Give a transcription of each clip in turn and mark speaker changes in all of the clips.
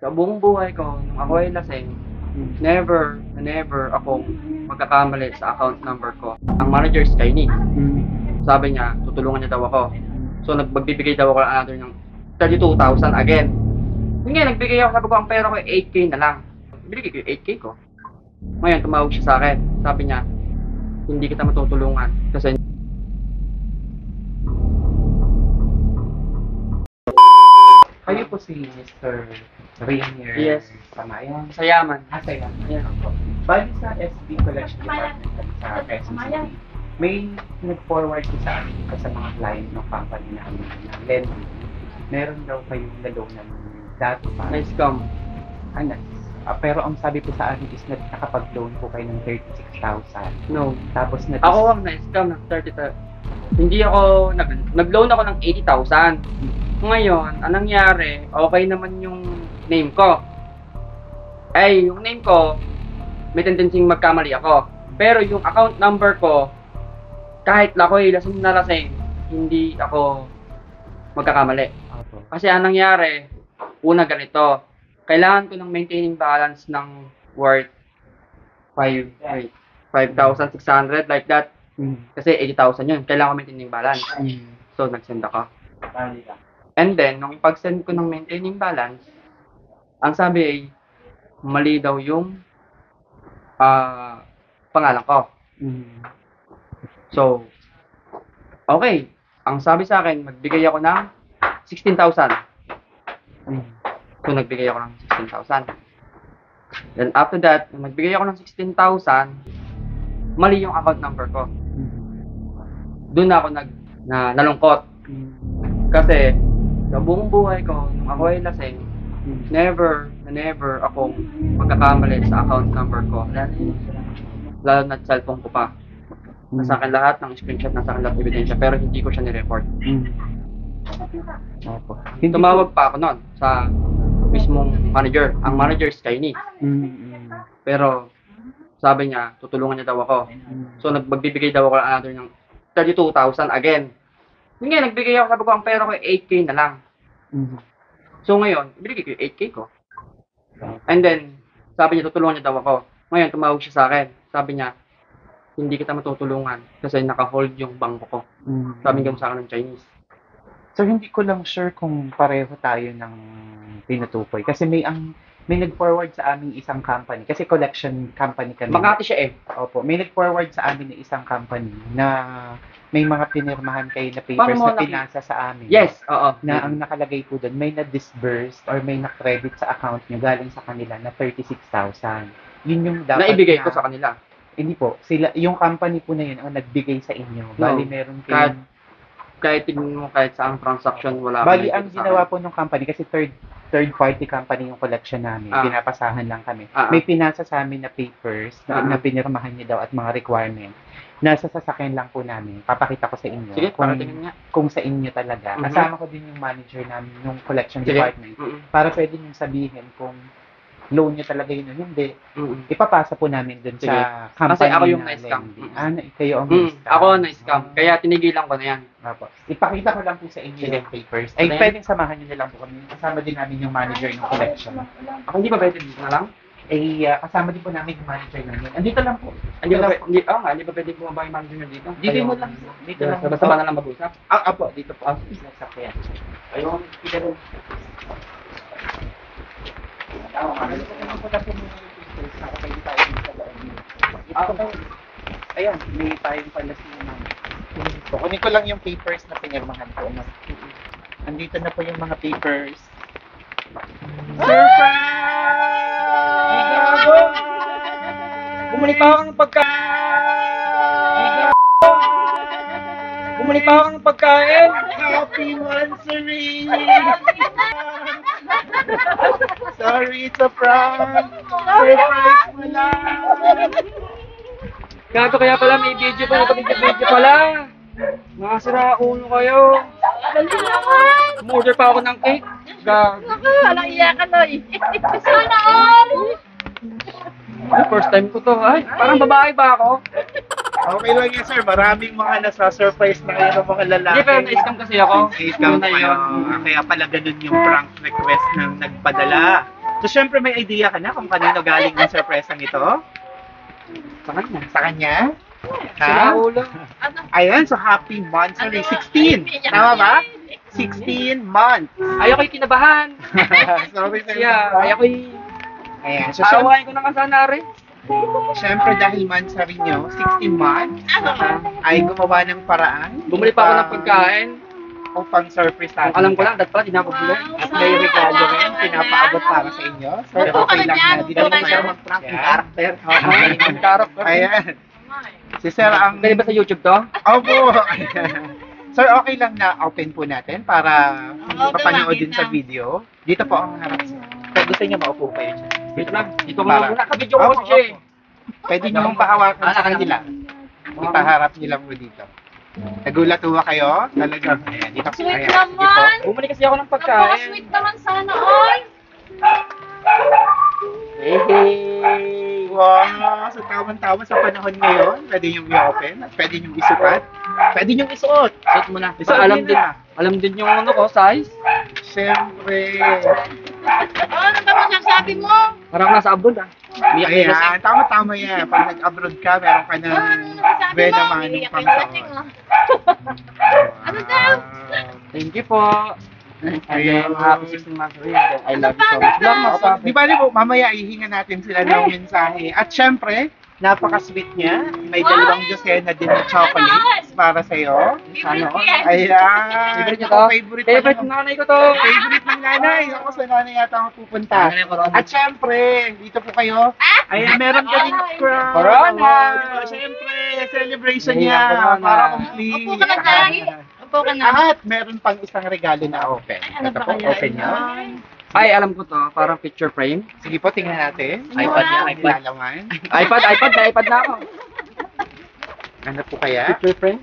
Speaker 1: Sa buong buhay ko, nung ako ay lasing, never akong magkakamali sa account number ko. Ang manager is Chinese. Sabi niya, tutulungan niya daw ako. So, magbibigay daw ako ng another ng 32,000 again. Yun nga, nagbigay ako, sabi ko, ang pera ko ay 8K na lang. Binigay ko yung 8K ko. Ngayon, tumawag siya sa akin. Sabi niya, hindi kita matutulungan kasi
Speaker 2: Kayo po si Mr. Rainier
Speaker 1: Yes.
Speaker 2: Samayan.
Speaker 1: sa yaman.
Speaker 2: Saya.
Speaker 1: Yeah.
Speaker 2: Bali sa SB Collection Department at sa SCCD, may nag-forward ko sa amin sa mga client ng company namin na lending. Meron daw kayong lalonan dati pa.
Speaker 1: Nice scam.
Speaker 2: Pero ang sabi po sa amin is nakapag-loan po kayo ng 36,000.
Speaker 1: No.
Speaker 2: Tapos
Speaker 1: Ako ang nice scam ng 30,000. Hindi ako, nag-loan ako ng 80,000. Ngayon, anong nangyari, okay naman yung name ko. Yung name ko, may tendency magkamali ako. Pero yung account number ko, kahit ako'y lasing na lasing, hindi ako magkakamali. Kasi anong nangyari, una ganito, kailangan ko ng maintaining balance ng worth 5,600 like that. Kasi 80,000 yun, kailangan ko maintaining balance. So, nag-send ako. And then, nung ipag-send ko ng maintaining balance, ang sabi ay, mali daw yung pangalan ko. So, okay. Ang sabi sa akin, magbigay ako ng 16,000. So, nagbigay ako ng 16,000. Then, after that, nung nagbigay ako ng 16,000, mali yung account number ko. Doon ako nalungkot. Kasi, sa buong buhay ko, nung ako ay lasing, never akong magkakamali sa account number ko. Lalo na cellphone ko pa. Nasa akin lahat ng screenshot, nasa akin lahat ng ebidensya, pero hindi ko siya ni-report. Tumawag pa ako noon sa mismong manager. Ang manager is Chinese. Pero sabi niya, tutulungan niya daw ako. So magbibigay daw ako ng another ng 32,000 again. Yun nga, nagbigay ako, sabi ko, ang pera ko ay 8K na lang. So ngayon, binigay ko yung 8K ko. And then, sabi niya, tutulungan niya daw ako. Ngayon, tumawag siya sa akin. Sabi niya, hindi kita matutulungan kasi naka-hold yung bangko ko. Sabi niya sa akin ng Chinese.
Speaker 2: So, hindi ko lang sure kung pareho tayo ng tinutukoy. Kasi may nag-forward sa amin isang company. Kasi collection company kami.
Speaker 1: Makati siya eh.
Speaker 2: Opo. May nag-forward sa amin ng isang company na may mga pinirmahan kayo na papers na pinasa sa amin.
Speaker 1: Yes, oo.
Speaker 2: Na ang nakalagay po doon, may na-disburse or may na-credit sa account nyo galing sa kanila na 36,000. Yun yung dapat
Speaker 1: naibigay ko sa kanila.
Speaker 2: Hindi po. Yung company po na yun ang nagbigay sa inyo. Bali, meron
Speaker 1: kayo. Kahit tingnan mo, kahit saang transaction, wala.
Speaker 2: Bali, ang ginawa po ng company, kasi third party company yung collection namin. Pinapasahan lang kami. May pinasa sa amin na papers na pinirmahan niyo daw at mga requirement. Nasa sasakyan lang po namin. Papakita ko sa inyo.
Speaker 1: Sige,
Speaker 2: kung sa inyo talaga. Kasama ko din yung manager namin, yung collection department. Para pwede nyo sabihin kung loan nyo talaga yun o hindi. Ipapasa po namin dun sa company.
Speaker 1: Kasi ako yung nice scam.
Speaker 2: Kayo ang nice scam.
Speaker 1: Ako ang nice scam. Kaya tinigilan ko na yan.
Speaker 2: Ipakita ko lang po sa inyo yung papers. Ay, pwedeng samahan nyo na lang po kami. Kasama din namin yung manager ng collection.
Speaker 1: Ako hindi ba pwede dito na lang?
Speaker 2: Kasama din po namin yung manager namin. Andito lang po.
Speaker 1: Hindi ba pwede bumaba yung manager nyo dito?
Speaker 2: Dito mo lang. Dito lang.
Speaker 1: Basta ba na lang mag-usap?
Speaker 2: Apo, dito po. Sakyan.
Speaker 1: Ayun, kita rin.
Speaker 2: Ayan, may tayong pala naman. Kunin ko lang yung papers na pinirmahan ko. Andito na po yung mga papers.
Speaker 1: Surprise! Bumalik pa ako ng pagkain! Bumalik pa ako ng pagkain!
Speaker 2: Happy Mansory! Sorry, it's a prank! Surprise mo lang!
Speaker 1: Gago, kaya pala may video pa, video pala! Mga sira ulo kayo! Umorder pa ako ng cake! Gago!
Speaker 3: Walang iyakan, Noy! Sana all!
Speaker 1: First time ko to. Ay, parang babae ba ako?
Speaker 2: Okay lang yan, sir. Maraming mga nasa-surprise na kayo ng mga lalaki.
Speaker 1: Hindi, pero na-scam kasi ako.
Speaker 2: Na-scam kayo. Kaya pala ganun yung prank request ng nagpadala. So, syempre may idea ka na kung kanino galing ang surpresang ito?
Speaker 1: Sa kanya.
Speaker 2: Sa kanya?
Speaker 1: Sila
Speaker 2: Ha?
Speaker 1: ulo.
Speaker 3: Ano?
Speaker 2: Ayan, so happy monthsary. 16. Tama ba? 16 months.
Speaker 1: Ayaw ko'y kinabahan.
Speaker 2: Sorry, sir.
Speaker 1: Yeah, ayaw ko'y...
Speaker 2: Ayan, so syempre,
Speaker 1: Aawain ko na kasana rin.
Speaker 2: syempre dahil monthsary nyo, 16 months, ay gumawa ng paraan.
Speaker 1: Bumili pa ako ng pagkain.
Speaker 2: Upang surprise
Speaker 1: Kung
Speaker 2: natin.
Speaker 1: alam ko lang, dapat pala, di na ako bumili.
Speaker 2: At may regalo rin, pinapaabot para sa inyo. So, okay lang na. Di naman siya mag-prank yung character.
Speaker 1: Ang character.
Speaker 2: Ayan. Si Sir ang...
Speaker 1: Pwede ba sa YouTube to?
Speaker 2: Opo! Sir, okay lang na open po natin para mapanood din sa video. Dito po ang harap siya. Kung gusto niyo, maupo kayo dyan.
Speaker 1: Wait lang. Dito ko na muna. Kabidyo ko
Speaker 2: Opo,
Speaker 1: siya eh.
Speaker 2: opo. Pwede niyo mong pahawakan sa kanila. Ipaharap niyo lang po dito. Nagulat ho ba kayo? Talagang, ayan, dito.
Speaker 3: Sweet
Speaker 2: Ayan, sige po.
Speaker 3: naman.
Speaker 1: Bumili kasi ako ng pagkain.
Speaker 3: Napaka-sweet naman sana all.
Speaker 1: Hey!
Speaker 2: Wow! So, tama-tama sa panahon ngayon, pwede niyong i-open at pwede niyong isukat. Pwede niyong isuot.
Speaker 1: Suot mo na.
Speaker 2: Isuot
Speaker 1: Alam
Speaker 2: niyo
Speaker 1: din.
Speaker 2: na.
Speaker 1: Alam din yung ano ko, size.
Speaker 2: Siyempre.
Speaker 3: Ano ba masasabi mo?
Speaker 1: Parang nasa abroad ah. Umiyak na kasi.
Speaker 2: Ayan, tama-tama yan. Pag nag-abroad ka, meron ka ng Vena Manong pang
Speaker 3: Ano daw?
Speaker 1: Thank you po.
Speaker 2: Ayan.
Speaker 1: Happy 16 months rin. I love you so much. Lang masabi.
Speaker 2: Di ba po, mamaya ihinga natin sila ng mensahe. At syempre, napaka-sweet niya. May dalawang dosena din na chocolates para sa'yo.
Speaker 1: Ano?
Speaker 2: Ayan.
Speaker 1: Favorite niyo to?
Speaker 2: Favorite,
Speaker 1: Favorite
Speaker 2: ng
Speaker 1: ng nanay ko to.
Speaker 2: favorite ng nanay. Ako sa nanay yata ako pupunta. At syempre, dito po kayo. Ayan, meron ka din crown.
Speaker 1: Corona.
Speaker 2: Oh, syempre, celebration
Speaker 1: Yeah,
Speaker 2: niya.
Speaker 1: corona.
Speaker 2: Para complete.
Speaker 3: Upo ka na tayo. Upo ka na.
Speaker 2: At meron pang isang regalo na open.
Speaker 3: Ano
Speaker 2: Ito
Speaker 3: ba
Speaker 2: po,
Speaker 3: kaya?
Speaker 2: open niyo.
Speaker 1: Ay, alam ko to. Parang picture frame.
Speaker 2: Sige po, tingnan natin.
Speaker 1: iPad niya,
Speaker 2: Ang
Speaker 1: iPad.
Speaker 2: ilalaman.
Speaker 1: May iPad na ako.
Speaker 2: Ano po kaya?
Speaker 1: Picture frame.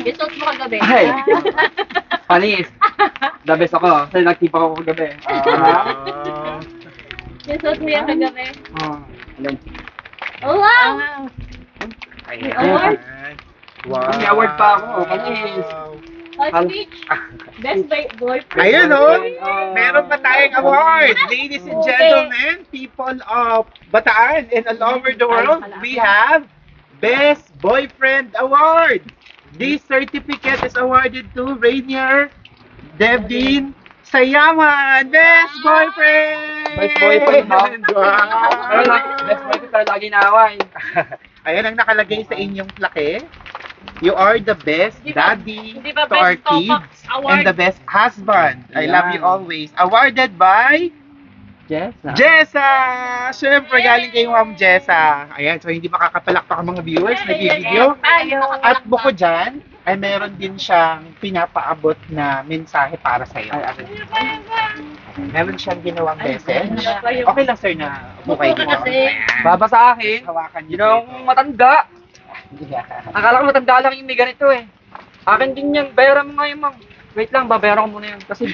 Speaker 3: Isuot mo kagabi.
Speaker 1: Ay. Panis. The best ako. Kasi nagtipa ako kagabi.
Speaker 3: Isuot mo yan kagabi.
Speaker 1: Alam.
Speaker 3: Oh, wow!
Speaker 2: Ayan. Wow.
Speaker 1: May award pa ako. Panis.
Speaker 3: Oh, speech. Best boyfriend.
Speaker 2: Ayun o. Meron pa tayong award. Ladies and
Speaker 3: Okay.
Speaker 2: gentlemen, people of Bataan and all over the world, we have Best Boyfriend Award. This certificate is awarded to Rainier Devin Sayaman. Best Boyfriend!
Speaker 1: Best boyfriend, ha? Pero
Speaker 2: Wow!
Speaker 1: best boyfriend pero lagi naaway.
Speaker 2: Ayan ang nakalagay sa inyong plaque. You are the best
Speaker 3: Di ba-
Speaker 2: daddy
Speaker 3: di ba
Speaker 2: to our
Speaker 3: best Cocox
Speaker 2: kids
Speaker 3: award?
Speaker 2: and the best husband. I love you
Speaker 1: Yan.
Speaker 2: always. Awarded by
Speaker 1: Yes.
Speaker 2: Jessa! Siyempre, galing kay Ma'am Jessa. Ayan, so hindi makakapalakpak ang mga viewers na video. At bukod dyan, ay meron din siyang pinapaabot na mensahe para sa'yo. Meron siyang ginawang message. Okay lang, sir, na upo kayo
Speaker 3: Upo ka
Speaker 2: dito.
Speaker 3: kasi.
Speaker 2: Ayan.
Speaker 1: Baba sa akin.
Speaker 2: Hawakan niyo
Speaker 1: Yung matanda. Akala ko matanda lang yung may ganito eh. Akin din yan. Bayaran mo nga yun, ma'am. Wait lang, babayaran ko muna yun. Kasi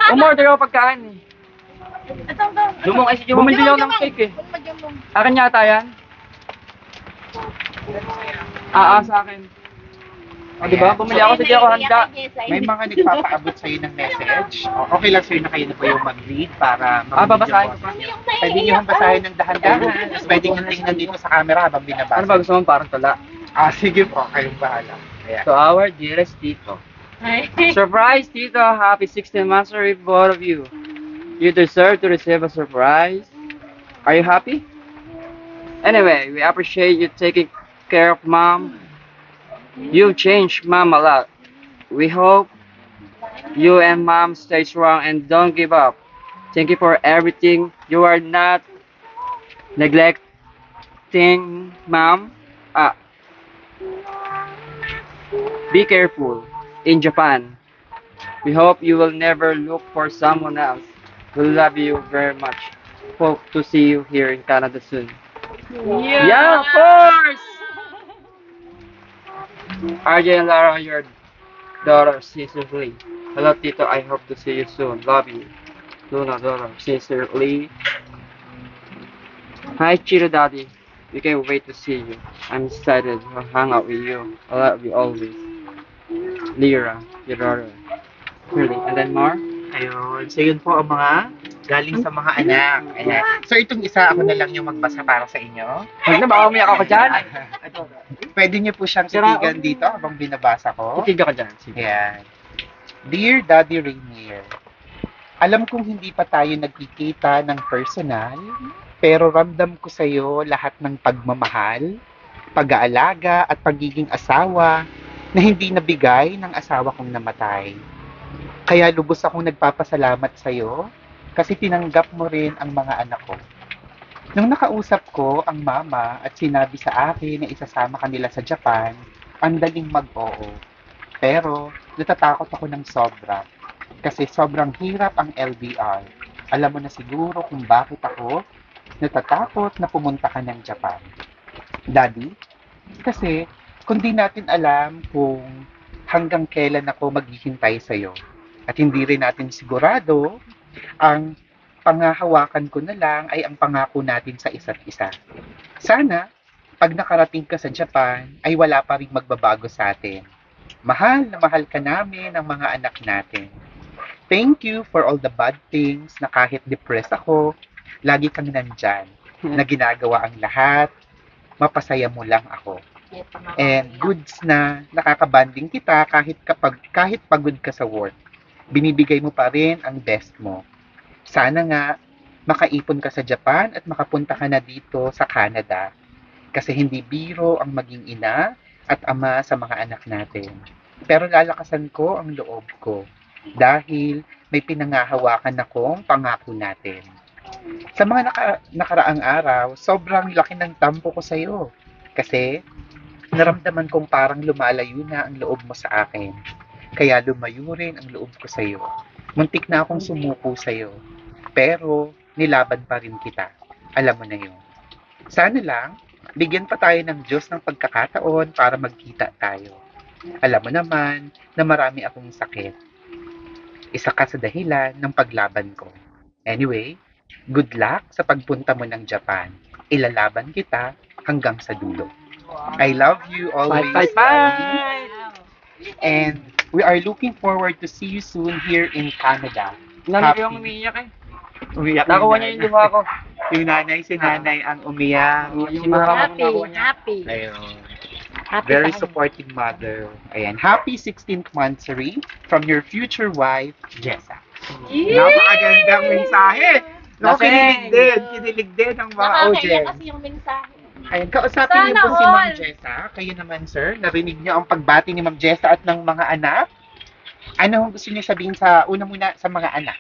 Speaker 1: umorder ako pagkain eh. Lumong ay si Jumong. Bumili ako ng cake eh. Akin yata yan. Sa akin. O diba? Bumili ako sa di ako handa.
Speaker 2: May mga nagpapaabot sa'yo ng message. Okay lang, sir, na kayo na po yung mag-read para
Speaker 1: Babasahin ko pa.
Speaker 2: Pwede nyo hong basahin ng dahan-dahan. Tapos pwede nyo tingnan dito sa camera habang binabasa.
Speaker 1: Ano ba gusto mo? Parang tula.
Speaker 2: Sige po, kayong bahala. Ayan.
Speaker 1: To our dearest Tito. Surprise, Tito! Happy 16th anniversary, both of you. You deserve to receive a surprise. Are you happy? Anyway, we appreciate you taking care of Mom. You've changed Mom a lot. We hope you and Mom stay strong and don't give up. Thank you for everything. You are not neglecting Mom. Be careful in Japan. We hope you will never look for someone else. We love you very much. Hope to see you here in Canada soon. Yeah, of course! RJ and Lara, your daughter, sincerely. Hello, Tito. I hope to see you soon. Love you. Luna, daughter, sincerely. Hi, Chiro Daddy. We can't wait to see you. I'm excited to hang out with you. I love you always. Lira. Lira. Really. And then more?
Speaker 2: Ayun. So, yun po ang mga galing sa mga anak. Ayan. So, itong isa, ako na lang yung magbasa para sa inyo.
Speaker 1: Huwag na, baka umiyak ako dyan.
Speaker 2: Pwede niyo po siyang titigan dito habang binabasa ko.
Speaker 1: Titiga ka dyan. Sige.
Speaker 2: Ayan. Dear Daddy Rainier, alam kong hindi pa tayo nagkikita ng personal, pero ramdam ko sa'yo lahat ng pagmamahal, pag-aalaga at pagiging asawa na hindi nabigay ng asawa kong namatay. Kaya lubos akong nagpapasalamat sa'yo kasi tinanggap mo rin ang mga anak ko. Nung nakausap ko ang mama at sinabi sa akin na isasama kanila sa Japan, ang daling mag-oo. Pero natatakot ako ng sobra kasi sobrang hirap ang LDR. Alam mo na siguro kung bakit ako natatakot na pumunta ka ng Japan. Daddy, kasi kung di natin alam kung hanggang kailan ako maghihintay sa'yo at hindi rin natin sigurado, ang pangahawakan ko na lang ay ang pangako natin sa isa't isa. Sana, pag nakarating ka sa Japan, ay wala pa rin magbabago sa atin. Mahal na mahal ka namin ng mga anak natin. Thank you for all the bad things na kahit depressed ako, lagi kang nandyan, na ginagawa ang lahat, mapasaya mo lang ako. And goods na nakakabanding kita kahit pagod ka sa work. Binibigay mo pa rin ang best mo. Sana nga makaipon ka sa Japan at makapunta ka na dito sa Canada. Kasi hindi biro ang maging ina at ama sa mga anak natin. Pero lalakasan ko ang loob ko dahil may pinangahawakan akong pangako natin. Sa mga nakaraang araw, sobrang laki ng tampo ko sa iyo. Kasi naramdaman kong parang lumalayo na ang loob mo sa akin. Kaya lumayo rin ang loob ko sa iyo. Muntik na akong sumuko sa iyo. Pero nilaban pa rin kita. Alam mo na yun. Sana lang, bigyan pa tayo ng Diyos ng pagkakataon para magkita tayo. Alam mo naman na marami akong sakit. Isa ka sa dahilan ng paglaban ko. Anyway, good luck sa pagpunta mo ng Japan. Ilalaban kita hanggang sa dulo. I love you always.
Speaker 1: Bye, bye, bye!
Speaker 2: And we are looking forward to see you soon here in Canada.
Speaker 1: Nanay yung umiiyak eh.
Speaker 2: Umiyak
Speaker 1: Nakuha niya yung luha ko.
Speaker 2: Yung nanay, si nanay ang umiyak.
Speaker 1: Yung mga
Speaker 3: Happy.
Speaker 2: Ayun.
Speaker 3: Happy
Speaker 2: Very
Speaker 3: tayo.
Speaker 2: supporting mother. Ayan. Happy 16th monthsary from your future wife, Jessa. Napakagandang mensahe. No, kinilig din ang mga
Speaker 3: Nakakaiyak
Speaker 2: audience.
Speaker 3: kasi yung mensahe.
Speaker 2: Ayun, kausapin niyo
Speaker 3: Sana
Speaker 2: po si Ma'am
Speaker 3: all.
Speaker 2: Jessa. Kayo naman, sir. Narinig niyo ang pagbati ni Ma'am Jessa at ng mga anak. Ano gusto niyo sabihin una muna sa mga anak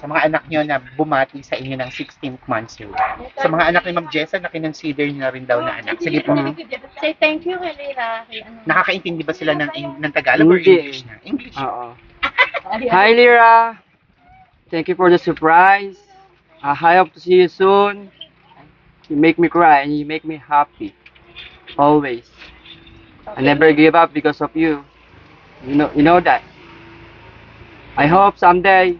Speaker 2: sa mga anak niyo na bumati sa inyo ng 16th monthsary. Sa mga anak ni Ma'am Jessa na kinonsider niyo na rin daw na anak. Sige po.
Speaker 3: Say thank you kay Lira. Kay ano.
Speaker 2: Nakakaintindi ba sila ng Tagalog or
Speaker 1: Hindi.
Speaker 2: English na? English.
Speaker 1: Oo. Hi, Lira. Thank you for the surprise. I hope to see you soon. You make me cry and you make me happy. Always. I never give up because of you. You know that. I hope someday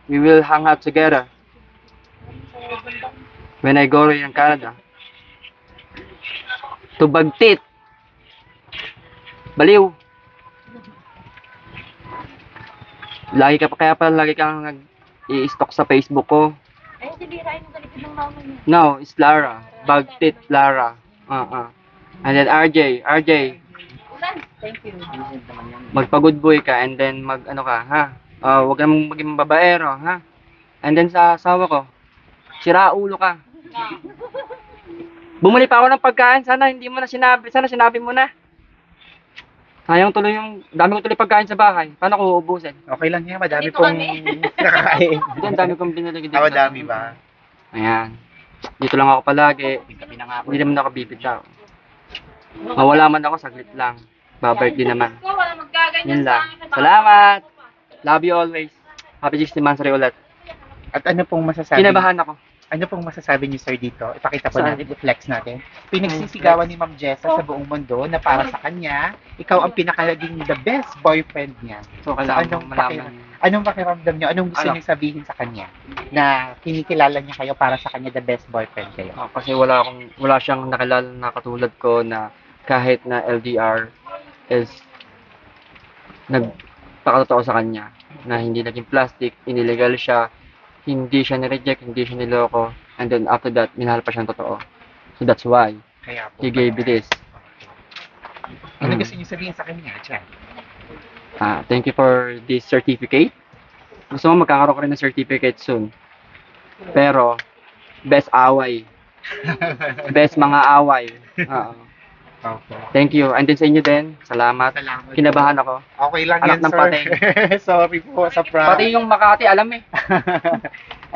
Speaker 1: we will hang out together when I go in Canada. To Bagtit. Baliw. Lagi kang nag-i-stalk sa Facebook ko.
Speaker 3: Ay, si Lira yung galikid ng mama niya.
Speaker 1: No, it's Lara. Bagtit Lara. And then RJ.
Speaker 3: Thank you.
Speaker 1: Magpa-good boy ka and then mag-ano ka, ha? Huwag ka mong maging babaero, ha? And then sa asawa ko, sira ulo ka. Bumili pa ako ng pagkain, sana hindi mo na sinabi, sana sinabi mo na. Sayang tuloy dami kong tuloy pagkain sa bahay. Paano ko uubusin?
Speaker 2: Okay lang yan. Madami
Speaker 3: Dito
Speaker 2: pong
Speaker 3: kami.
Speaker 2: nakakain.
Speaker 1: Hindi, ang dami kong binili dito.
Speaker 2: Madami ba?
Speaker 1: Ayan. Dito lang ako palagi. Hindi naman ako bibitaw. Mawala man ako, saglit lang. Babalik din naman.
Speaker 3: Wala magkaganyan
Speaker 1: Yun
Speaker 3: sa
Speaker 1: lang.
Speaker 3: akin.
Speaker 1: Salamat! Love you always. Happy 16th monthsary ulit.
Speaker 2: At ano pong masasabi?
Speaker 1: Kinabahan ako.
Speaker 2: Ano pong masasabi niyo, sir, dito? Ipakita po
Speaker 1: Saan?
Speaker 2: natin, i-flex natin. Pinagsisigawan ni Ma'am Jessa sa buong mundo na para sa kanya, ikaw ang pinakaging the best boyfriend niya.
Speaker 1: So,
Speaker 2: So,
Speaker 1: kailangan
Speaker 2: anong
Speaker 1: mong malaman.
Speaker 2: Anong pakiramdam niyo? Anong gusto
Speaker 1: Ano?
Speaker 2: niyo sabihin sa kanya? Na kinikilala niya kayo para sa kanya the best boyfriend kayo.
Speaker 1: Kasi wala siyang nakilala na katulad ko na kahit na LDR is nagpakatotoo sa kanya na hindi naging plastic, inilegal siya, hindi siya ni-reject, hindi siya niloko, and then after that, minahal pa siyang totoo. So that's why
Speaker 2: Kaya po
Speaker 1: he gave me this.
Speaker 2: Ano gusto niyo sabihin sa kanya, Chan?
Speaker 1: Thank you for this certificate. Gusto mo magkakaroon ka rin ng certificate soon. Pero, best away. Best mga away.
Speaker 2: Okay.
Speaker 1: Thank you. And then sa inyo din, salamat.
Speaker 2: Salamat.
Speaker 1: Kinabahan ako.
Speaker 2: Okay lang
Speaker 1: Anak
Speaker 2: yan,
Speaker 1: ng
Speaker 2: sir.
Speaker 1: pateng.
Speaker 2: Sorry po sa prank.
Speaker 1: Pati yung Makati, alam eh.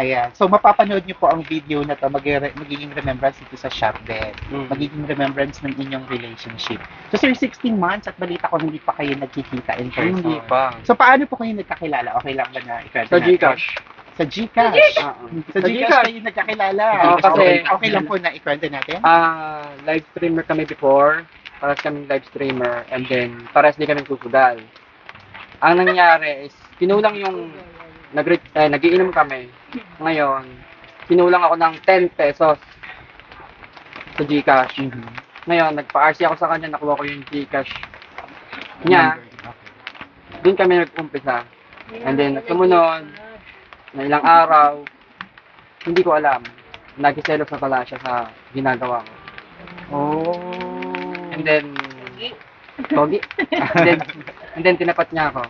Speaker 2: Ayan. So, mapapanood niyo po ang video na to. Magiging remembrance ito sa shop din. Magiging remembrance ng inyong relationship. So, sir, 16 months at balita ko hindi pa kayo nagkikita in person.
Speaker 1: Hindi pa.
Speaker 2: So, paano po kayo nagkakilala? Okay lang ba na ikwento
Speaker 1: Sa
Speaker 2: natin?
Speaker 1: Gcash.
Speaker 2: Sa Gcash. Sa Gcash kayo nagkakilala.
Speaker 1: Kasi-
Speaker 2: okay lang po na ikwento natin?
Speaker 1: Live streamer kami before. Pares kami live streamer. And then, pares din kami susugal. Ang nangyari is, kinulang yung nagiinom kami. Ngayon, kinulang ako ng 10 pesos sa Gcash. Ngayon, nagpa-RC ako sa kanya, nakuha ko yung Gcash niya. Doon kami nag-umpisa. And then, sumunod, na ilang araw, hindi ko alam. Nagkiselos na pala siya sa ginagawa ko.
Speaker 2: Oh.
Speaker 1: And then, pogi. and then, tinapat niya ako.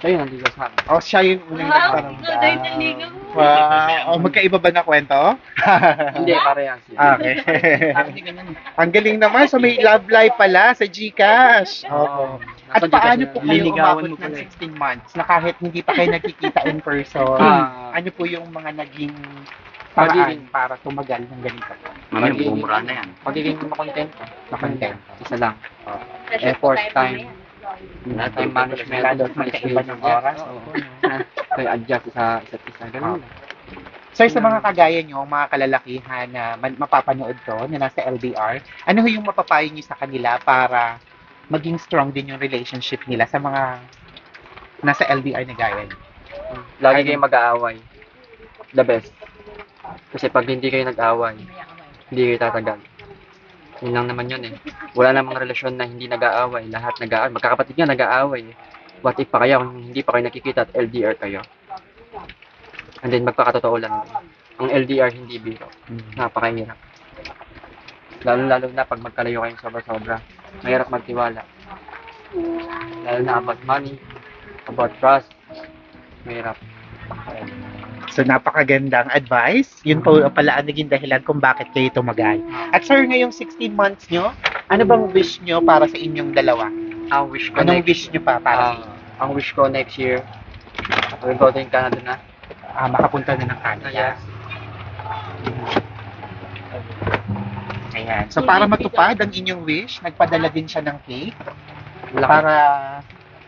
Speaker 1: Siya yun, nandito sa akin.
Speaker 2: Oh, siya yung unang nagparamdam.
Speaker 3: naligaw.
Speaker 2: Wow. Magkaiba ba na kwento?
Speaker 1: Hindi, parehas yun.
Speaker 2: Okay. Ang galing naman. So, may love life pala sa Gcash.
Speaker 1: Oo.
Speaker 2: At
Speaker 1: Nasa
Speaker 2: paano
Speaker 1: Gcash
Speaker 2: po
Speaker 1: na-
Speaker 2: kayo
Speaker 1: liligawan
Speaker 2: umabot
Speaker 1: mo pala
Speaker 2: ng
Speaker 1: eh.
Speaker 2: 16 months na kahit hindi pa kayo nagkikita in person? Ano po yung mga naging paraan
Speaker 1: Pagiging-
Speaker 2: para tumagal ng ganito?
Speaker 4: Mamaya,
Speaker 1: Pagiging-
Speaker 4: bumura na yan.
Speaker 1: Pagiging makontent.
Speaker 2: Makontent.
Speaker 1: Isa lang.
Speaker 3: Pressure
Speaker 1: Effort,
Speaker 3: po tayo
Speaker 1: time.
Speaker 3: mamaya.
Speaker 1: Time management.
Speaker 2: Lalo at magkaiba ng oras.
Speaker 1: Kaya adjust sa isa't isa. Ganun lang.
Speaker 2: Sir, sa mga kagaya nyo, mga kalalakihan na mapapanood to, na nasa LDR, ano yung mapapayo nyo sa kanila para maging strong din yung relationship nila sa mga nasa LDR na gaya nyo?
Speaker 1: Lagi kayong mag-aaway. The best. Kasi pag hindi kayo nag-aaway, hindi kayo tatagal. Yun lang naman yun eh. Wala namang relasyon na hindi nag-aaway. Lahat nag-aaway. Magkakapatid nga nag-aaway eh. What if pa kaya kung hindi pa kayo nakikita at LDR kayo? And then magpakatotoo lang. Ang LDR hindi biro. Napakahirap. Lalo na pag magkalayo kayong sobra-sobra. Mahirap magtiwala. Lalo na about money, about trust. Mahirap.
Speaker 2: So, napakagandang advice. Yun po pala ang naging dahilan kung bakit kayo tumagal. At sir, ngayong 16 months nyo, ano bang wish nyo para sa inyong dalawa?
Speaker 1: Ang wish ko
Speaker 2: Anong wish nyo pa para sa inyo?
Speaker 1: ang wish ko next year, we'll go to Canada na.
Speaker 2: Makapunta na ng Canada.
Speaker 1: Yes.
Speaker 2: Ayan. So, para matupad ang inyong wish, nagpadala din siya ng cake
Speaker 1: Malaki.
Speaker 2: para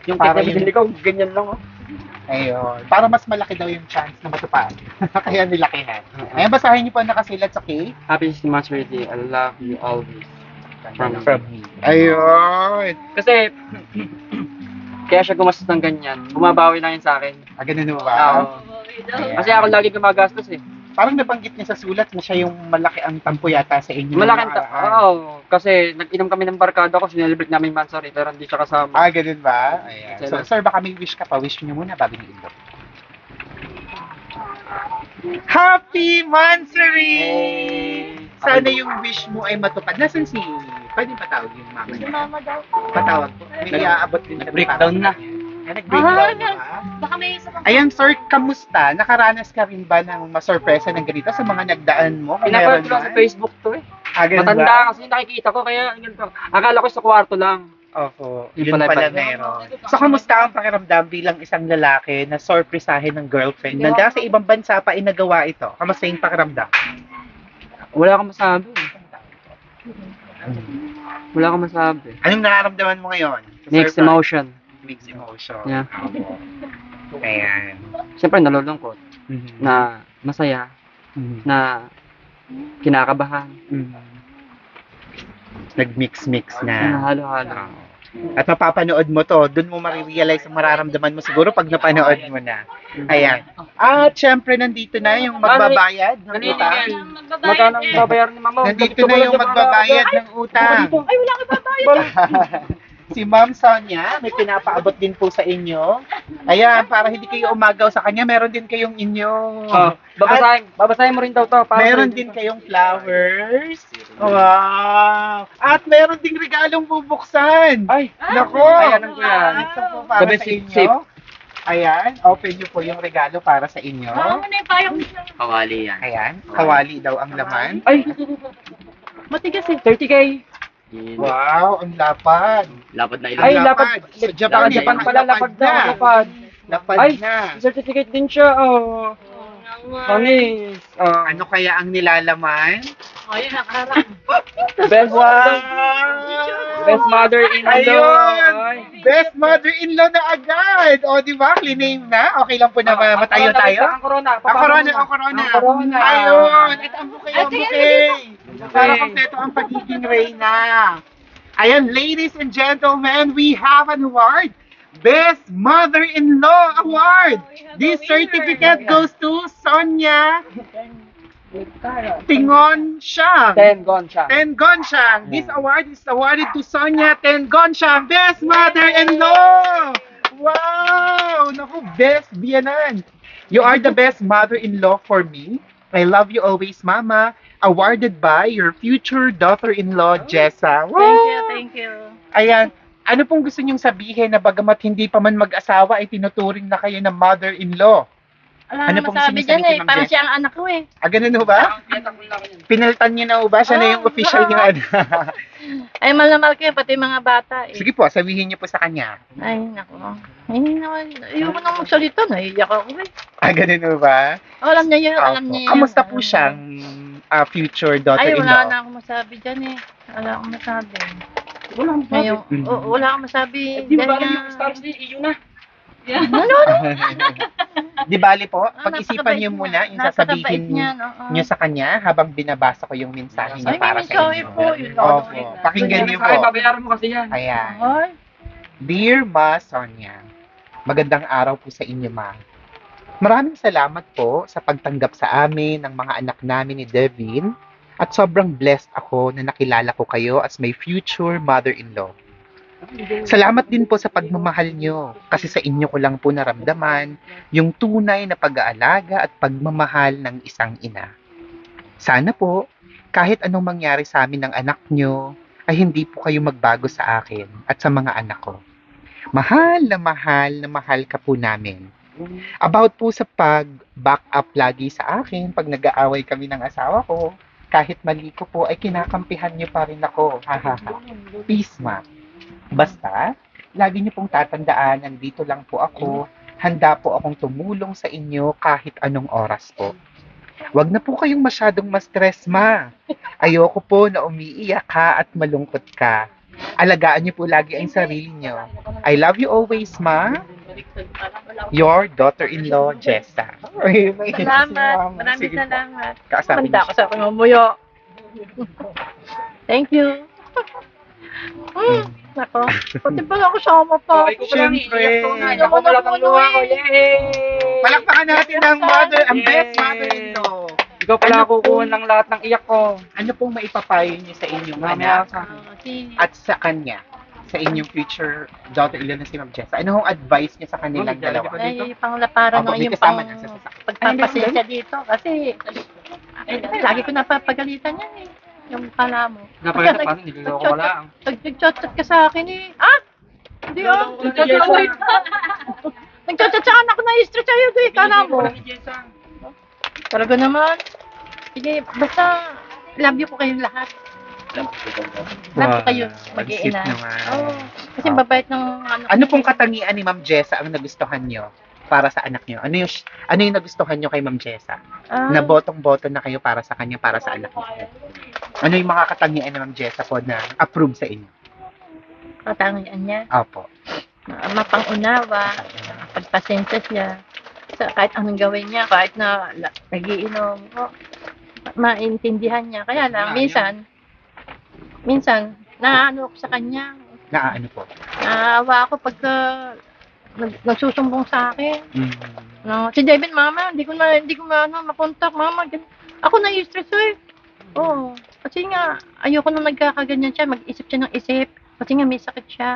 Speaker 1: Yung
Speaker 2: para
Speaker 1: cake na binili ko, ganyan lang oh.
Speaker 2: ayun, para mas malaki daw yung chance na matupad. Kaya nilakihan. Ayan, basahin niyo po ang nakasilat sa cake.
Speaker 1: Happy Master Day. I love you always.
Speaker 2: From me. Ayun.
Speaker 1: Kasi, kaya siya gumastos ng ganyan. Bumabawi lang yun sa akin.
Speaker 2: Ganun ba?
Speaker 1: Oo. Kasi ako lagi gumagastos eh.
Speaker 2: Parang nabanggit niya sa sulat na siya yung malaki ang tampo yata sa inyo.
Speaker 1: Malaki
Speaker 2: nung
Speaker 1: ta.
Speaker 2: nakaraan.
Speaker 1: Oo. Kasi nag-inom kami ng barkada ko. Sinelebrate namin Mansari. Pero hindi siya kasama.
Speaker 2: Ganun ba? Ayan. So, sir, baka may wish ka pa. Wish niyo muna bago niyo ilo. Happy Mansari! Sana yung wish mo ay matupad. Nasaan si... Pwede patawag yung mama
Speaker 3: Si
Speaker 2: niya?
Speaker 3: mama daw.
Speaker 2: Patawag po. May iaabot din siya.
Speaker 1: Nag-breakdown na.
Speaker 2: Nag-breakdown na ba?
Speaker 3: Baka may isa pang...
Speaker 2: Ayan, sir, kamusta? Nakaranas ka rin ba ng masurpresa ng ganito sa mga nagdaan mo? Kung
Speaker 1: Pinapanood
Speaker 2: meron
Speaker 1: ko sa
Speaker 2: man?
Speaker 1: Facebook to eh.
Speaker 2: Ganun
Speaker 1: Matanda
Speaker 2: ba?
Speaker 1: kasi nakikita ko. Kaya ganito. Akala ko sa kwarto lang.
Speaker 2: Opo.
Speaker 1: Yun
Speaker 2: Yun
Speaker 1: pala
Speaker 2: pala
Speaker 1: pala.
Speaker 2: meron. So, kamusta ang pakiramdam bilang isang lalaki na sorpresahin ng girlfriend na dahil sa ibang bansa pa inagawa ito? Kamusta yung pakiramdam?
Speaker 1: Wala akong masabi. Wala akong masabi.
Speaker 2: Anong nararamdaman mo ngayon? Sa
Speaker 1: Mixed
Speaker 2: surprise?
Speaker 1: emotion.
Speaker 2: Mixed emotion.
Speaker 1: Yeah.
Speaker 2: Ayan.
Speaker 1: Siyempre nalulungkot.
Speaker 2: Mhm.
Speaker 1: Na masaya.
Speaker 2: Mhm.
Speaker 1: Na kinakabahan.
Speaker 2: Mhm. Nag-mix-mix
Speaker 1: Na
Speaker 2: na.
Speaker 1: halo-halo.
Speaker 2: At mapapanood mo to, dun mo marirealize ang mararamdaman mo siguro pag napanood mo na. Ayan. At syempre nandito na yung magbabayad ng
Speaker 1: Kanina
Speaker 2: utang.
Speaker 1: yan. Magkano ang babayaran ni mama?
Speaker 2: Nandito na yung magbabayad ng utang.
Speaker 3: Ay, wala ka babayad.
Speaker 2: Si Ma'am Sonia, may pinapaabot din po sa inyo. Ayan, para hindi kayo umagaw sa kanya, meron din kayong inyo.
Speaker 1: Oh, babasahin mo rin daw to.
Speaker 2: Meron din kayong flowers. Wow! At meron ding regalong bubuksan.
Speaker 1: Ay,
Speaker 2: Nako!
Speaker 1: ayan ang kuya.
Speaker 2: Ito po para
Speaker 1: Gabi,
Speaker 2: sa
Speaker 1: sip,
Speaker 2: inyo.
Speaker 1: sip.
Speaker 2: Ayan, open nyo po yung regalo para sa inyo.
Speaker 3: Baka mo na yung payong
Speaker 1: Kawali yan.
Speaker 2: Ayan, kawali daw ang laman.
Speaker 1: Ay,
Speaker 3: matigas eh.
Speaker 1: 30K.
Speaker 2: Wow, ang lapad.
Speaker 1: Lapad na
Speaker 2: Ay, lapad. Sa Japan,
Speaker 1: Japan
Speaker 2: eh,
Speaker 1: pala, lapad na. Lapad.
Speaker 2: Lapad
Speaker 1: Ay,
Speaker 2: na.
Speaker 1: certificate din siya. Oh. Manis. Oh.
Speaker 2: Ano kaya ang nilalaman?
Speaker 3: O, yun, nakaharap.
Speaker 1: Best mother-in-law.
Speaker 2: Ayun!
Speaker 1: Ay.
Speaker 2: Best mother-in-law na agad! O, di ba? Clean na? Okay lang po na matayo tayo?
Speaker 1: Ang corona.
Speaker 2: Ang corona, ang corona.
Speaker 1: Ang corona.
Speaker 2: Ayun! At ang bouquet, ang
Speaker 3: Sige,
Speaker 2: bouquet. Para kompleto ang pagiging reyna. Ayan, ladies and gentlemen, we have an award. Best Mother-in-Law Award. This certificate goes to Sonia Tingon Siang.
Speaker 1: 10 gone siya.
Speaker 2: Tengonsiang. This award is awarded to Sonia Tengonsiang, Best Mother-in-Law! Wow! Naku, best biyanan. You are the best mother-in-law for me. I love you always, Mama. Awarded by your future daughter-in-law, Jessa. Wow!
Speaker 3: Thank you.
Speaker 2: Ayan. Ano pong gusto niyong sabihin na bagamat hindi pa man mag-asawa ay tinuturing na kayo ng mother-in-law?
Speaker 3: Wala
Speaker 2: Ano
Speaker 3: ano
Speaker 2: pong
Speaker 3: masabi
Speaker 2: sinasabi
Speaker 3: dyan
Speaker 2: kay
Speaker 3: eh.
Speaker 2: Ma'am
Speaker 3: Parang
Speaker 2: Jess?
Speaker 3: siya ang anak ko eh.
Speaker 2: Ganun ho ba? Pinalitan niyo na ho ba? Siya na yung official niyo.
Speaker 3: Ay, mahal na mahal kayo, pati mga bata eh.
Speaker 2: Sige po, sabihin niyo po sa kanya.
Speaker 3: Ay, naku. Ay, naman. Ayoko nang magsalita. Naiiyak ako eh.
Speaker 2: Ganun ho ba?
Speaker 3: Alam niya yun, alam
Speaker 2: Opo.
Speaker 3: niya yun.
Speaker 2: Kamusta po siyang future
Speaker 3: Ay,
Speaker 2: daughter-in-law?
Speaker 3: wala na akong masabi dyan eh. Wala akong masabi. Ngayon, wala akong masabi.
Speaker 1: Di ba
Speaker 3: Dahil
Speaker 1: alam
Speaker 3: nga-
Speaker 1: yung stars ni iyo na?
Speaker 3: Ano?
Speaker 2: Di bali po,
Speaker 3: Ah,
Speaker 2: pag-isipan niyo muna yung sasabihin niyo sa kanya habang binabasa ko yung mensahe niya
Speaker 3: Ay,
Speaker 2: para
Speaker 3: may
Speaker 2: sa
Speaker 3: mensahe
Speaker 2: inyo.
Speaker 3: po. Yun.
Speaker 2: Opo, pakinggan niyo
Speaker 1: Ay,
Speaker 2: po.
Speaker 1: babayaran mo kasi yan.
Speaker 2: Ayan.
Speaker 3: Ay,
Speaker 2: Dear Ma Sonia, magandang araw po sa inyo, Ma. Maraming salamat po sa pagtanggap sa amin ng mga anak namin ni Devin at sobrang blessed ako na nakilala ko kayo as my future mother-in-law. Salamat din po sa pagmamahal nyo kasi sa inyo ko lang po naramdaman yung tunay na pag-aalaga at pagmamahal ng isang ina. Sana po, kahit anong mangyari sa amin ng anak nyo, ay hindi po kayo magbago sa akin at sa mga anak ko. Mahal na mahal ka po namin. About po sa pag-back up lagi sa akin pag nag-aaway kami ng asawa ko, kahit mali ko po ay kinakampihan niyo pa rin ako. Hahaha. Peace, Ma. Basta, lagi niyo pong tatandaan, nandito lang po ako, handa po akong tumulong sa inyo kahit anong oras po. Huwag na po kayong masyadong ma-stress, Ma. Ayoko po na umiiyak ka at malungkot ka. Alagaan niyo po lagi ang sarili niyo. I love you always, Ma. Your daughter-in-law, Jessa.
Speaker 3: salamat. Maraming salamat.
Speaker 2: Kaasapin
Speaker 3: Manda
Speaker 2: niyo
Speaker 3: ako sa aking umuyo. Thank you. Nako. Pati pala ako sama pa.
Speaker 1: Okay, ko pala
Speaker 2: Siyempre.
Speaker 1: iiyak ko na. Ako pala ng luha ko. Yay!
Speaker 2: Palakpakan natin ang best mother-in-law.
Speaker 1: Ikaw pala
Speaker 2: Ano
Speaker 1: kukuha ng lahat ng iyak ko.
Speaker 2: Ano pong maipapayo niyo sa inyong
Speaker 1: Mamaya
Speaker 2: anak
Speaker 1: sa akin.
Speaker 2: at sa kanya? Sa inyong future daughter-in-law na si Ma'am Jessa. Ano hong advice niyo sa kanilang dalawa?
Speaker 3: Ay, panglaparan
Speaker 2: Opo,
Speaker 3: ng
Speaker 2: may
Speaker 3: yung
Speaker 2: kasama na sa sasakyan.
Speaker 3: pagpapasensya dito. Kasi, lagi ko napapagalitan yan eh. Yung pala mo.
Speaker 1: Napagalitan pa, nililoko ko lang.
Speaker 3: Nag-chat ka sa akin eh. Ah! Hindi ah. Nag-chat sa akin ako na-stress sa'yo eh. Kala mo. Talaga naman. Sige, basta love you ko kayong lahat. Love ko kayo mag-iina.
Speaker 2: Ang sweet naman.
Speaker 3: Oo. Kasi babait ng ano.
Speaker 2: Ano pong katangian ni Ma'am Jessa ang nagustuhan niyo para sa anak niyo? Ano yung nagustuhan niyo kay Ma'am Jessa? Na botong-boto na kayo para sa kanya, para sa anak niyo? Ano yung mga katangian ni Ma'am Jessa po na approve sa inyo?
Speaker 3: Katangian niya.
Speaker 2: Opo.
Speaker 3: Mapang-unawa. Pagpasensya siya. Kahit anong gawin niya, kahit na nagiinom, maintindihan niya. Kaya lang, minsan, naano ako sa kanya.
Speaker 2: Ano po?
Speaker 3: Naawa ako pagka nagsusumbong sa akin. No, si David, mama, hindi ko makontak, mama. Ako na-stress eh. Oo. Kasi nga, ayoko na nagkakaganyan siya, mag-isip siya ng isip. Kasi nga may sakit siya.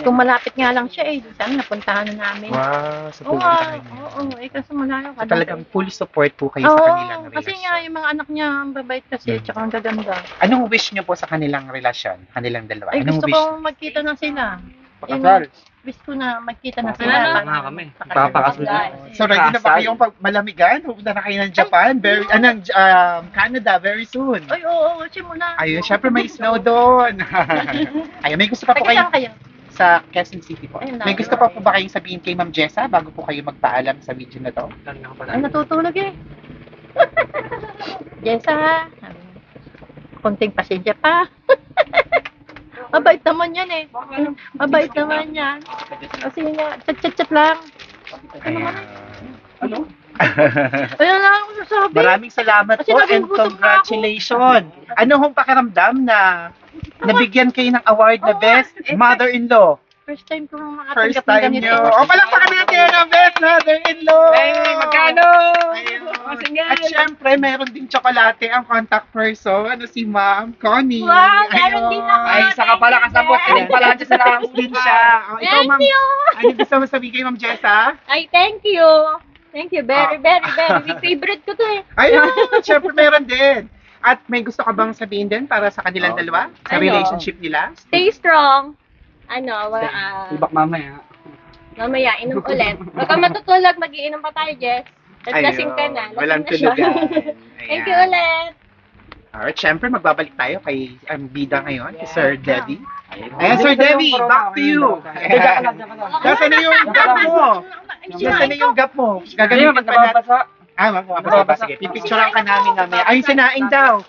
Speaker 3: Kung malapit nga lang siya sana napuntahan na namin.
Speaker 2: Wow, sa
Speaker 3: Oo,
Speaker 2: pupuntahan niyo.
Speaker 3: oo, kasi malayo ka.
Speaker 2: Talagang full support po kayo sa kanilang relasyon.
Speaker 3: Kasi nga yung mga anak niya ang babait kasi, tsaka ang gaganda.
Speaker 2: Anong wish niyo po sa kanilang relasyon? Kanilang dalawa?
Speaker 3: Ay,
Speaker 2: Anong
Speaker 3: gusto
Speaker 2: wish?
Speaker 3: kong magkita na sila.
Speaker 1: Pakasal.
Speaker 3: Wish ko na magkita na
Speaker 1: Pakasal
Speaker 3: sila.
Speaker 1: na kami. Papakasal na.
Speaker 2: So, ready na ba kayong malamigan? Pupunta na kayo ng Japan? Canada, very soon.
Speaker 3: Ay, oo, simula.
Speaker 2: Ayun, syempre may snow doon. Ayun, may gusto pa po
Speaker 3: Taga
Speaker 2: kayo
Speaker 3: kayo?
Speaker 2: sa Quezon City po.
Speaker 3: Ayun lang.
Speaker 2: May gusto pa po ba kayong sabihin kay Ma'am Jessa bago po kayo magpaalam sa video na to?
Speaker 3: Ay, natutulog Jessa, konting pasensya pa. Mabait naman yan Mabait naman yan. Kasi nga, chat lang.
Speaker 2: Ano?
Speaker 3: Ayun lang ako sasabi.
Speaker 2: Maraming salamat
Speaker 3: Kasi
Speaker 2: po and
Speaker 3: nagugutom na
Speaker 2: congratulations. Ano hong pakiramdam na nabigyan kayo ng award na Best Mother-in-Law?
Speaker 3: First time ko
Speaker 2: First
Speaker 3: makatanggap ng
Speaker 2: time
Speaker 3: ganito.
Speaker 2: nyo. O, palakpakan natin ang Best Mother-in-Law!
Speaker 1: Hey, magkano?
Speaker 2: Ayun. At syempre, meron din tsokolate ang contact person. Si Ma'am Connie.
Speaker 3: Wow, meron din ako.
Speaker 1: Ay, saka pala kasabot. Ayun pala dyan sa nakakos
Speaker 2: din siya. O, ikaw, Ma'am. Ano gusto mo sabihin kay Ma'am Jessa?
Speaker 4: Ay, thank you. Thank you. Very favorite ko to
Speaker 2: Ayun, syempre meron din. At may gusto ka bang sabihin din para sa kanilang dalawa? Sa
Speaker 4: Ano?
Speaker 2: relationship nila?
Speaker 4: Stay strong.
Speaker 1: Ibak mamaya.
Speaker 4: Mamaya, inom ulit. Huwag ka matutulog, mag-iinom pa tayo, Jess. Lasing ka na.
Speaker 2: Walang
Speaker 4: Lasing na siya.
Speaker 2: tulugan.
Speaker 4: Thank you ulit.
Speaker 2: Alright, syempre magbabalik tayo kay ang bida ngayon, kay Sir Debbie. Ayan, Sir Debbie, back to you. Nasaan na yung gap mo? Nasaan na yung gap mo? Gagamitin pa natin. Mababasa. Sige, pipicturean ka namin mamaya. Ayun, sinaing daw.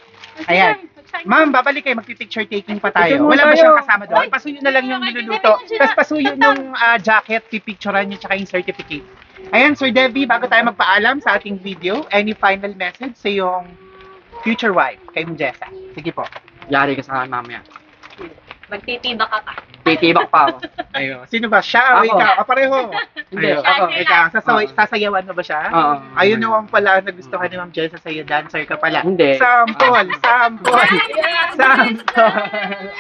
Speaker 2: Ayan. Ma'am, babalik kayo, magpipicture taking pa tayo. Wala ba siyang kasama doon? Pasuyo na lang yung niluluto. Tapos pasuyo nung jacket, pipicturean niyo tsaka yung certificate. Ayan, Sir Debbie, bago tayo magpaalam sa ating video, any final message sa yung future wife, kay Ma'am Jessa? Sige po.
Speaker 1: Yari ka sa akin mamaya.
Speaker 4: Magtitiba ka pa.
Speaker 1: Titibak pa ako.
Speaker 2: Ayun. Sino ba? Siya o
Speaker 1: Ako.
Speaker 2: ikaw? Pareho.
Speaker 1: Hindi,
Speaker 2: Ayun.
Speaker 1: ako.
Speaker 2: Ikaw, sasayawan mo ba siya?
Speaker 1: Oo.
Speaker 2: Ayun naman pala nagustuhan ni Ma'am Jessa sa'yo. Dancer ka pala.
Speaker 1: Hindi.
Speaker 2: Sample!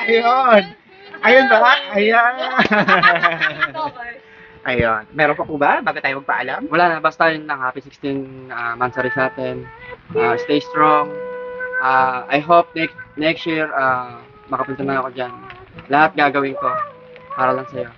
Speaker 2: Ayun. Ayun ba? Ayan. Ayun. Meron pa po ba? Bago tayo magpaalam?
Speaker 1: Wala na, basta yun lang. Happy 16 monthsary sa atin. Stay strong. I hope next year, makapunta na ako dyan. Lahat gagawin ko para lang sa'yo.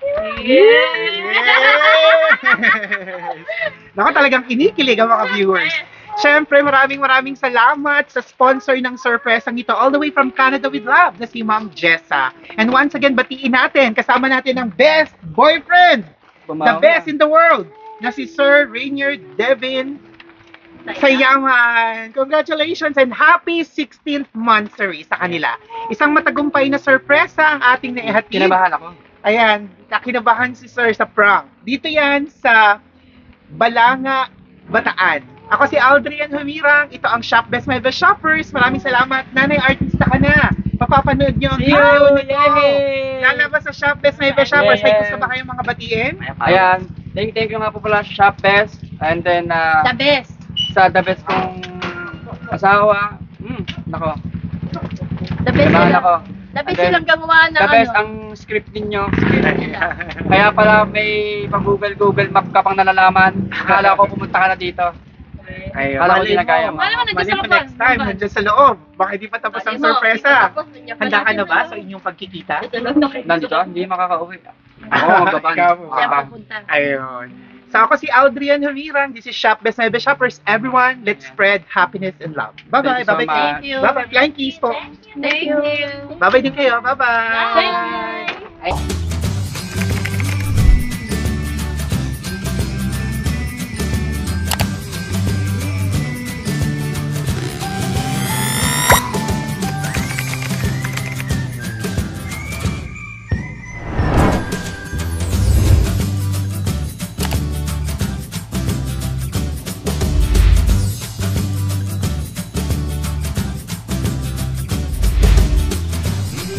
Speaker 2: Naku, talagang kinikilig ang mga viewers. Siyempre, maraming salamat sa sponsor ng surpresang ito all the way from Canada with Love na si Ma'am Jessa. And once again, batiin natin, kasama natin ang best boyfriend, the best in the world, na si Sir Rainier Devin Sayaman. Congratulations and happy 16th monthsary sa kanila. Isang matagumpay na sorpresa ang ating naihatid.
Speaker 1: Kinabahan ako.
Speaker 2: Ayan, nakinabahan si Sir sa prank. Dito yan sa Balanga, Bataan. Ako si Aldrian Humirang. Ito ang Shop Best My Best Shoppers. Maraming salamat. Nanay, artista ka na. Papapanood niyo ang video nito. Lalabas sa Shop Best My Best Shoppers. May gusto ba kayong mga batiin?
Speaker 1: Ayan. Thank you nga po pala sa Shop Best. And then,
Speaker 3: The best.
Speaker 1: sa the best kong asawa. Nako.
Speaker 3: The best
Speaker 1: Mahal
Speaker 3: sila.
Speaker 1: ako.
Speaker 3: The best
Speaker 1: And then,
Speaker 3: silang gawa na
Speaker 1: The best ang script ninyo. Kaya pala may pag-Google Map ka pang nalalaman. Akala ko pumunta ka na dito.
Speaker 2: Ayun.
Speaker 1: Akala ko ginagaya mo.
Speaker 3: Alam mo, nandiyan
Speaker 2: Mali
Speaker 3: sa
Speaker 2: mo
Speaker 3: labas.
Speaker 2: next time. Nandiyan sa loob. Baka hindi pa tapos ang sorpresa. Handa ka na ba sa inyong pagkikita?
Speaker 1: Nandito? Hindi makakauwi. Oo, magbaban.
Speaker 2: Ikaw.
Speaker 3: Siya papunta.
Speaker 2: Ayun. So ako si Aldrian Humirang. This is Shop Best My Best Shoppers. Everyone, let's spread happiness and love. Bye-bye.
Speaker 1: Thank you so
Speaker 2: Bye-bye.
Speaker 1: much.
Speaker 3: Thank you.
Speaker 2: Bye-bye. Flying kiss po.
Speaker 3: Thank you.
Speaker 2: Bye-bye din kayo. Bye-bye.
Speaker 3: Bye.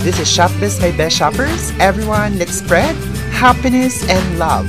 Speaker 2: This is Shop Best My Best Shoppers. Everyone, let's spread happiness and love.